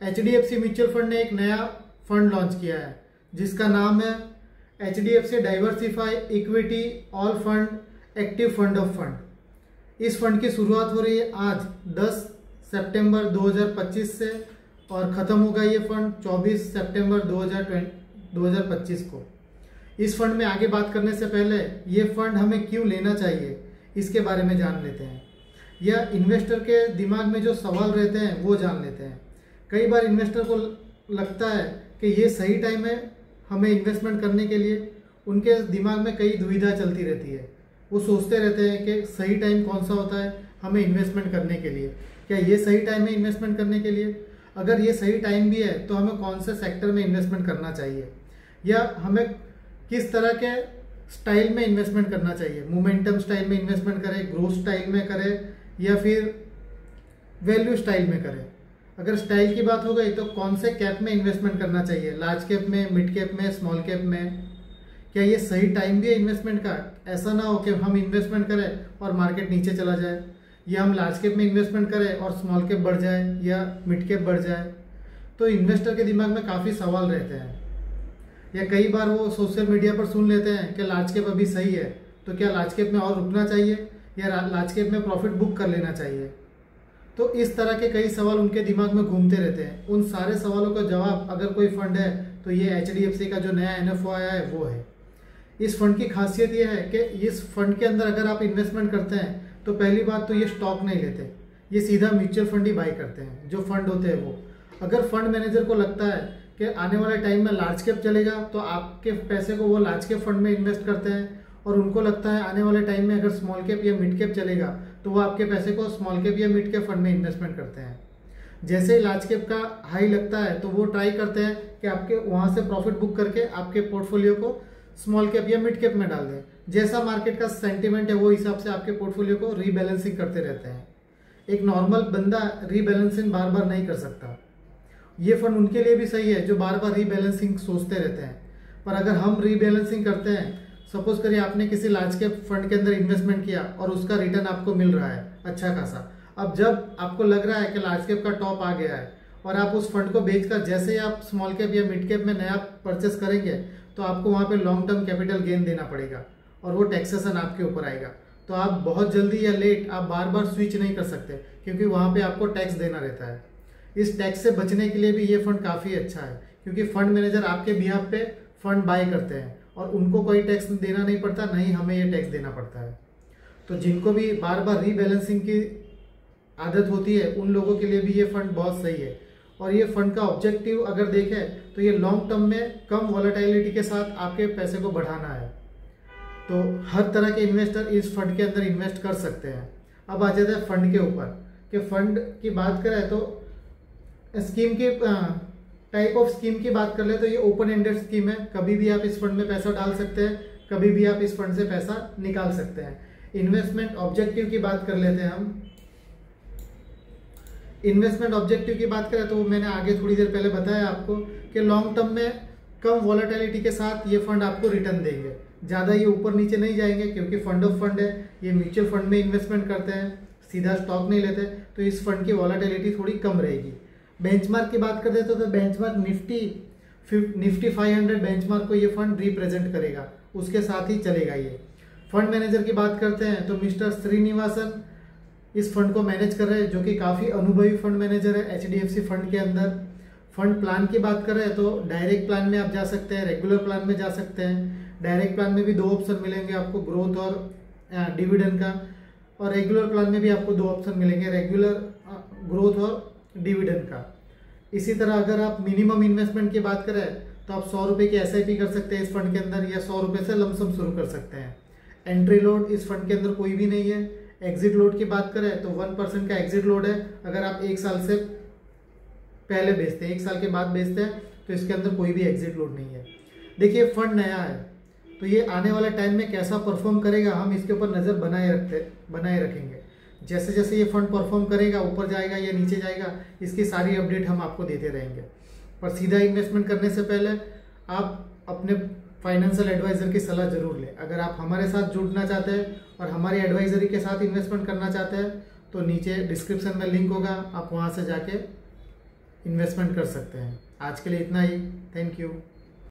HDFC mutual fund ने एक नया फंड लॉन्च किया है जिसका नाम है HDFC diversify equity all fund active fund of fund. इस फंड की शुरुआत हो रही है आज 10 सितंबर 2025 से और ख़त्म होगा ये फंड 24 सितंबर 2025 को। इस फंड में आगे बात करने से पहले ये फंड हमें क्यों लेना चाहिए इसके बारे में जान लेते हैं, या इन्वेस्टर के दिमाग में जो सवाल रहते हैं वो जान लेते हैं। कई बार इन्वेस्टर को लगता है कि ये सही टाइम है हमें इन्वेस्टमेंट करने के लिए। उनके दिमाग में कई दुविधा चलती रहती है, वो सोचते रहते हैं कि सही टाइम कौन सा होता है हमें इन्वेस्टमेंट करने के लिए, क्या ये सही टाइम है इन्वेस्टमेंट करने के लिए, अगर ये सही टाइम भी है तो हमें कौन से सेक्टर में इन्वेस्टमेंट करना चाहिए, या हमें किस तरह के स्टाइल में इन्वेस्टमेंट करना चाहिए, मोमेंटम स्टाइल में इन्वेस्टमेंट करें, ग्रोथ स्टाइल में करें या फिर वैल्यू स्टाइल में करें। अगर स्टाइल की बात हो गई तो कौन से कैप में इन्वेस्टमेंट करना चाहिए, लार्ज कैप में, मिड कैप में, स्मॉल कैप में, क्या ये सही टाइम भी है इन्वेस्टमेंट का। ऐसा ना हो कि हम इन्वेस्टमेंट करें और मार्केट नीचे चला जाए, या हम लार्ज कैप में इन्वेस्टमेंट करें और स्मॉल कैप बढ़ जाए या मिड कैप बढ़ जाए। तो इन्वेस्टर के दिमाग में काफ़ी सवाल रहते हैं, या कई बार वो सोशल मीडिया पर सुन लेते हैं कि लार्ज कैप अभी सही है तो क्या लार्ज कैप में और रुकना चाहिए या लार्ज कैप में प्रॉफिट बुक कर लेना चाहिए। तो इस तरह के कई सवाल उनके दिमाग में घूमते रहते हैं। उन सारे सवालों का जवाब अगर कोई फंड है तो ये HDFC का जो नया NFO आया है वो है। इस फंड की खासियत ये है कि इस फंड के अंदर अगर आप इन्वेस्टमेंट करते हैं तो पहली बात तो ये स्टॉक नहीं लेते, ये सीधा म्यूचुअल फंड ही बाई करते हैं। जो फंड होते हैं वो, अगर फंड मैनेजर को लगता है कि आने वाले टाइम में लार्ज कैप चलेगा तो आपके पैसे को वो लार्ज कैप फंड में इन्वेस्ट करते हैं, और उनको लगता है आने वाले टाइम में अगर स्मॉल कैप या मिड कैप चलेगा तो वो आपके पैसे को स्मॉल कैप या मिड कैप फंड में इन्वेस्टमेंट करते हैं। जैसे ही लार्ज कैप का हाई लगता है तो वो ट्राई करते हैं कि आपके वहाँ से प्रॉफिट बुक करके आपके पोर्टफोलियो को स्मॉल कैप या मिड कैप में डाल दें। जैसा मार्केट का सेंटीमेंट है वो हिसाब से आपके पोर्टफोलियो को रीबैलेंसिंग करते रहते हैं। एक नॉर्मल बंदा रीबैलेंसिंग बार बार नहीं कर सकता। ये फंड उनके लिए भी सही है जो बार बार रीबैलेंसिंग सोचते रहते हैं। पर अगर हम रीबैलेंसिंग करते हैं, सपोज करिए आपने किसी लार्ज कैप फंड के अंदर इन्वेस्टमेंट किया और उसका रिटर्न आपको मिल रहा है अच्छा खासा। अब जब आपको लग रहा है कि लार्ज कैप का टॉप आ गया है और आप उस फंड को बेचकर जैसे ही आप स्मॉल कैप या मिड कैप में नया परचेस करेंगे तो आपको वहाँ पे लॉन्ग टर्म कैपिटल गेन देना पड़ेगा और वो टैक्सेशन आपके ऊपर आएगा। तो आप बहुत जल्दी या लेट आप बार बार स्विच नहीं कर सकते क्योंकि वहाँ पे आपको टैक्स देना रहता है। इस टैक्स से बचने के लिए भी ये फंड काफ़ी अच्छा है क्योंकि फंड मैनेजर आपके बिहाफ पे फंड बाय करते हैं और उनको कोई टैक्स देना नहीं पड़ता, नहीं हमें ये टैक्स देना पड़ता है। तो जिनको भी बार बार रीबैलेंसिंग की आदत होती है उन लोगों के लिए भी ये फंड बहुत सही है। और ये फंड का ऑब्जेक्टिव अगर देखें तो ये लॉन्ग टर्म में कम वॉलेटिलिटी के साथ आपके पैसे को बढ़ाना है। तो हर तरह के इन्वेस्टर इस फंड के अंदर इन्वेस्ट कर सकते हैं। अब आ जाता है फंड के ऊपर कि फंड की बात करें तो स्कीम के टाइप ऑफ स्कीम की बात कर ले तो ये ओपन एंडेड स्कीम है। कभी भी आप इस फंड में पैसा डाल सकते हैं, कभी भी आप इस फंड से पैसा निकाल सकते हैं। इन्वेस्टमेंट ऑब्जेक्टिव की बात कर लेते हैं हम। इन्वेस्टमेंट ऑब्जेक्टिव की बात करें तो मैंने आगे थोड़ी देर पहले बताया आपको कि लॉन्ग टर्म में कम वॉलेटिलिटी के साथ ये फंड आपको रिटर्न देंगे। ज़्यादा ये ऊपर नीचे नहीं जाएंगे क्योंकि फंड ऑफ फंड है, ये म्यूचुअल फंड में इन्वेस्टमेंट करते हैं, सीधा स्टॉक नहीं लेते, तो इस फंड की वॉलेटिलिटी थोड़ी कम रहेगी। बेंचमार्क की बात करते तो बेंचमार्क निफ्टी 500 बेंचमार्क को ये फंड रिप्रेजेंट करेगा, उसके साथ ही चलेगा। ये फंड मैनेजर की बात करते हैं तो मिस्टर श्रीनिवासन इस फंड को मैनेज कर रहे हैं जो कि काफ़ी अनुभवी फंड मैनेजर है HDFC फंड के अंदर। फंड प्लान की बात करें तो डायरेक्ट प्लान में आप जा सकते हैं, रेगुलर प्लान में जा सकते हैं। डायरेक्ट प्लान में भी 2 ऑप्शन मिलेंगे आपको, ग्रोथ और डिविडेंड का, और रेगुलर प्लान में भी आपको 2 ऑप्शन मिलेंगे, रेगुलर ग्रोथ और डिविडेंड का। इसी तरह अगर आप मिनिमम इन्वेस्टमेंट की बात करें तो आप 100 रुपये की SIP कर सकते हैं इस फंड के अंदर, या 100 रुपये से लमसम शुरू कर सकते हैं। एंट्री लोड इस फंड के अंदर कोई भी नहीं है। एग्जिट लोड की बात करें तो 1% का एग्जिट लोड है। अगर आप 1 साल से पहले बेचते हैं, 1 साल के बाद बेचते हैं तो इसके अंदर कोई भी एग्जिट लोड नहीं है। देखिए फंड नया है तो ये आने वाले टाइम में कैसा परफॉर्म करेगा हम इसके ऊपर नज़र बनाए रखेंगे। जैसे जैसे ये फंड परफॉर्म करेगा, ऊपर जाएगा या नीचे जाएगा, इसकी सारी अपडेट हम आपको देते रहेंगे। पर सीधा इन्वेस्टमेंट करने से पहले आप अपने फाइनेंशियल एडवाइजर की सलाह जरूर लें। अगर आप हमारे साथ जुड़ना चाहते हैं और हमारी एडवाइजरी के साथ इन्वेस्टमेंट करना चाहते हैं तो नीचे डिस्क्रिप्शन में लिंक होगा, आप वहाँ से जाके इन्वेस्टमेंट कर सकते हैं। आज के लिए इतना ही। Thank you.